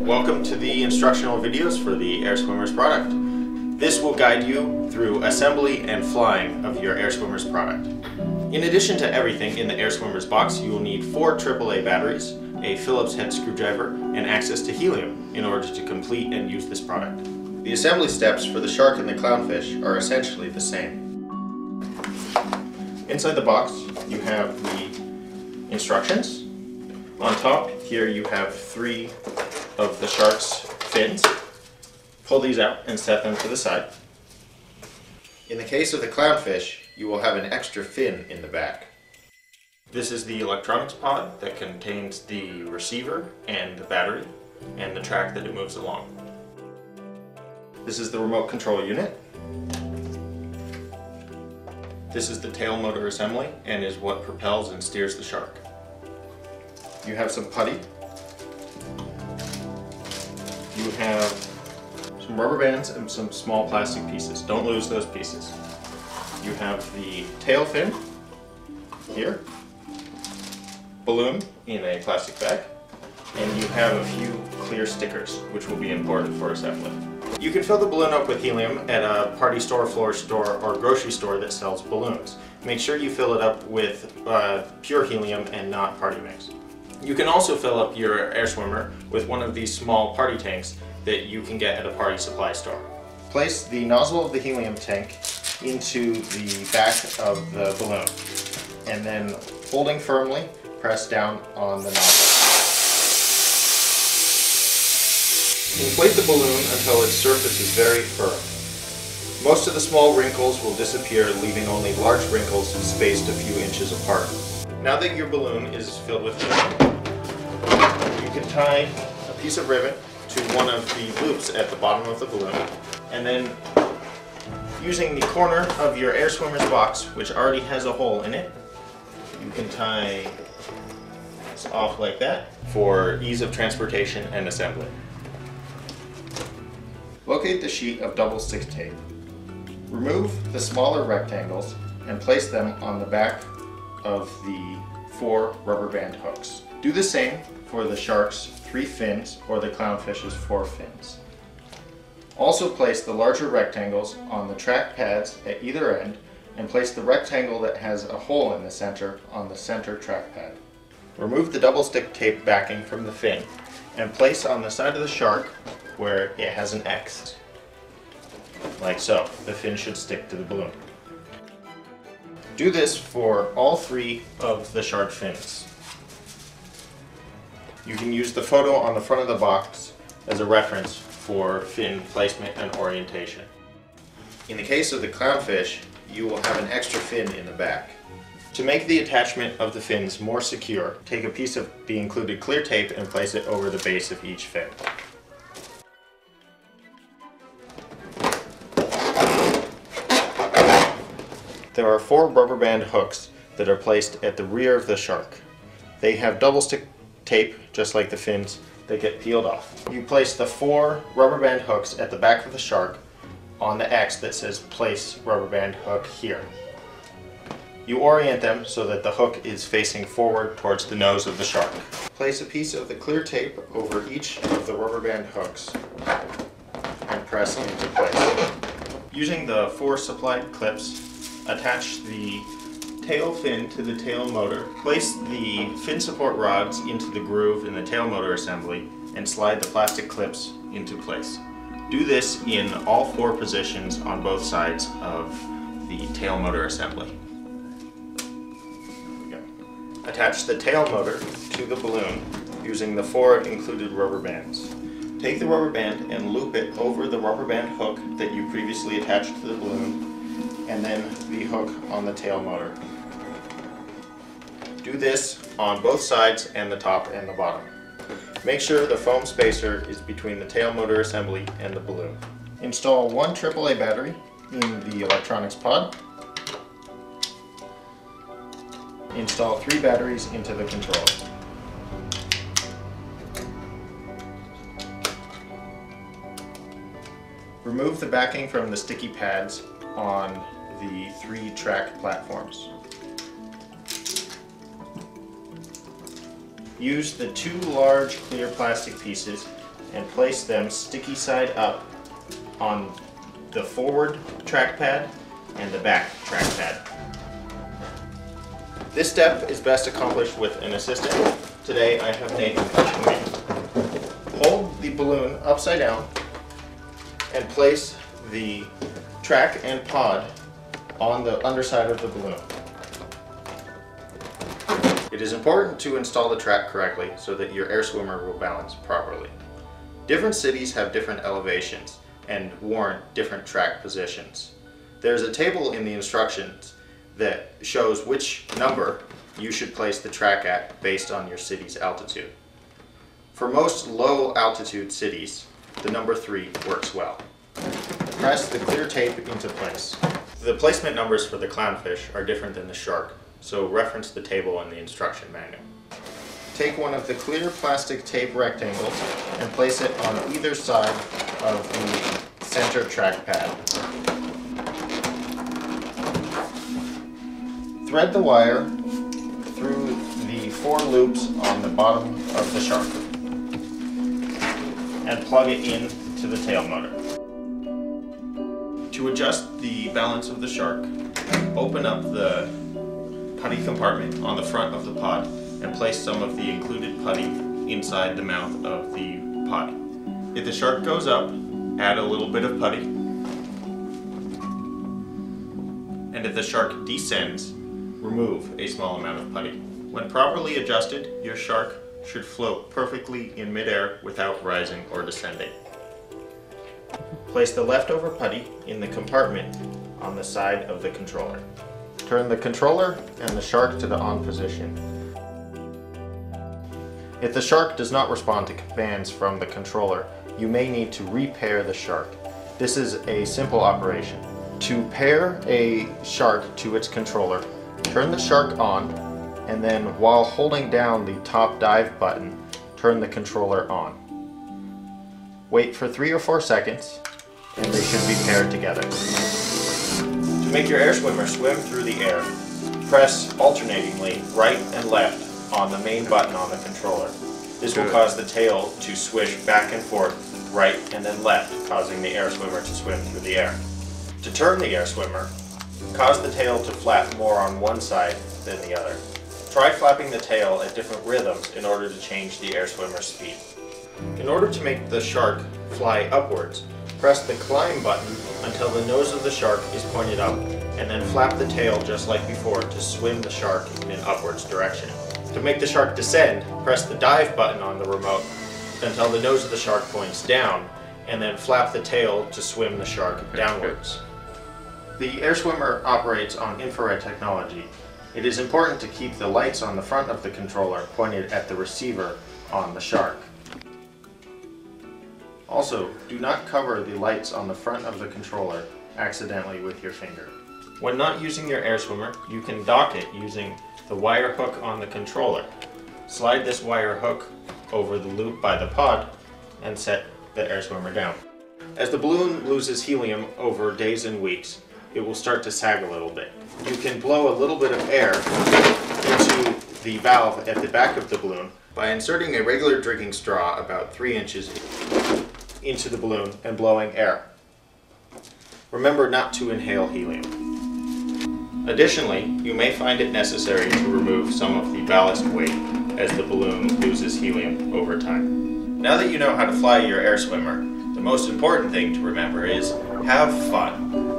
Welcome to the instructional videos for the Air Swimmers product. This will guide you through assembly and flying of your Air Swimmers product. In addition to everything in the Air Swimmers box, you will need 4 AAA batteries, a Phillips head screwdriver, and access to helium in order to complete and use this product. The assembly steps for the shark and the clownfish are essentially the same. Inside the box, you have the instructions. On top here you have 3 of the shark's fins. Pull these out and set them to the side. In the case of the clownfish, you will have an extra fin in the back. This is the electronics pod that contains the receiver and the battery and the track that it moves along. This is the remote control unit. This is the tail motor assembly and is what propels and steers the shark. You have some putty. You have some rubber bands and some small plastic pieces. Don't lose those pieces. You have the tail fin here, balloon in a plastic bag, and you have a few clear stickers which will be important for assembly. You can fill the balloon up with helium at a party store, floor store, or grocery store that sells balloons. Make sure you fill it up with pure helium and not party mix. You can also fill up your air swimmer with one of these small party tanks that you can get at a party supply store. Place the nozzle of the helium tank into the back of the balloon and then, holding firmly, press down on the nozzle. Inflate the balloon until its surface is very firm. Most of the small wrinkles will disappear, leaving only large wrinkles spaced a few inches apart. Now that your balloon is filled with helium, you can tie a piece of ribbon to one of the loops at the bottom of the balloon, and then using the corner of your Air Swimmers box, which already has a hole in it, you can tie this off like that for ease of transportation and assembly. Locate the sheet of double stick tape. Remove the smaller rectangles and place them on the back of the 4 rubber band hooks. Do the same for the shark's 3 fins or the clownfish's 4 fins. Also place the larger rectangles on the track pads at either end and place the rectangle that has a hole in the center on the center track pad. Remove the double stick tape backing from the fin and place on the side of the shark where it has an X. Like so. The fin should stick to the balloon. Do this for all 3 of the shark fins. You can use the photo on the front of the box as a reference for fin placement and orientation. In the case of the clownfish, you will have an extra fin in the back. To make the attachment of the fins more secure, take a piece of the included clear tape and place it over the base of each fin. There are 4 rubber band hooks that are placed at the rear of the shark. They have double stick tape, just like the fins, that get peeled off. You place the 4 rubber band hooks at the back of the shark on the X that says place rubber band hook here. You orient them so that the hook is facing forward towards the nose of the shark. Place a piece of the clear tape over each of the rubber band hooks and press into place. Using the 4 supplied clips, attach the tail fin to the tail motor. Place the fin support rods into the groove in the tail motor assembly and slide the plastic clips into place. Do this in all 4 positions on both sides of the tail motor assembly. There we go. Attach the tail motor to the balloon using the 4 included rubber bands. Take the rubber band and loop it over the rubber band hook that you previously attached to the balloon, and then the hook on the tail motor. Do this on both sides and the top and the bottom. Make sure the foam spacer is between the tail motor assembly and the balloon. Install 1 AAA battery in the electronics pod. Install 3 batteries into the controller. Remove the backing from the sticky pads on the 3 track platforms. Use the 2 large clear plastic pieces and place them sticky side up on the forward track pad and the back track pad. This step is best accomplished with an assistant. Today I have Nathan coaching me. Hold the balloon upside down and place the track and pod on the underside of the balloon. It is important to install the track correctly so that your air swimmer will balance properly. Different cities have different elevations and warrant different track positions. There's a table in the instructions that shows which number you should place the track at based on your city's altitude. For most low altitude cities, the number 3 works well. Press the clear tape into place. The placement numbers for the clownfish are different than the shark, so reference the table in the instruction manual. Take one of the clear plastic tape rectangles and place it on either side of the center track pad. Thread the wire through the 4 loops on the bottom of the shark and plug it into the tail motor. To adjust the balance of the shark, open up the putty compartment on the front of the pod and place some of the included putty inside the mouth of the pod. If the shark goes up, add a little bit of putty. And if the shark descends, remove a small amount of putty. When properly adjusted, your shark should float perfectly in midair without rising or descending. Place the leftover putty in the compartment on the side of the controller. Turn the controller and the shark to the on position. If the shark does not respond to commands from the controller, you may need to repair the shark. This is a simple operation. To pair a shark to its controller, turn the shark on, and then while holding down the top dive button, turn the controller on. Wait for 3 or 4 seconds, and they should be paired together. To make your air swimmer swim through the air, press alternatingly right and left on the main button on the controller. This will cause the tail to swish back and forth, right and then left, causing the air swimmer to swim through the air. To turn the air swimmer, cause the tail to flap more on one side than the other. Try flapping the tail at different rhythms in order to change the air swimmer's speed. In order to make the shark fly upwards, press the climb button until the nose of the shark is pointed up, and then flap the tail just like before to swim the shark in an upwards direction. To make the shark descend, press the dive button on the remote until the nose of the shark points down, and then flap the tail to swim the shark downwards. The air swimmer operates on infrared technology. It is important to keep the lights on the front of the controller pointed at the receiver on the shark. Also, do not cover the lights on the front of the controller accidentally with your finger. When not using your air swimmer, you can dock it using the wire hook on the controller. Slide this wire hook over the loop by the pod and set the air swimmer down. As the balloon loses helium over days and weeks, it will start to sag a little bit. You can blow a little bit of air into the valve at the back of the balloon by inserting a regular drinking straw about 3 inches into the balloon and blowing air. Remember not to inhale helium. Additionally, you may find it necessary to remove some of the ballast weight as the balloon loses helium over time. Now that you know how to fly your air swimmer, the most important thing to remember is have fun.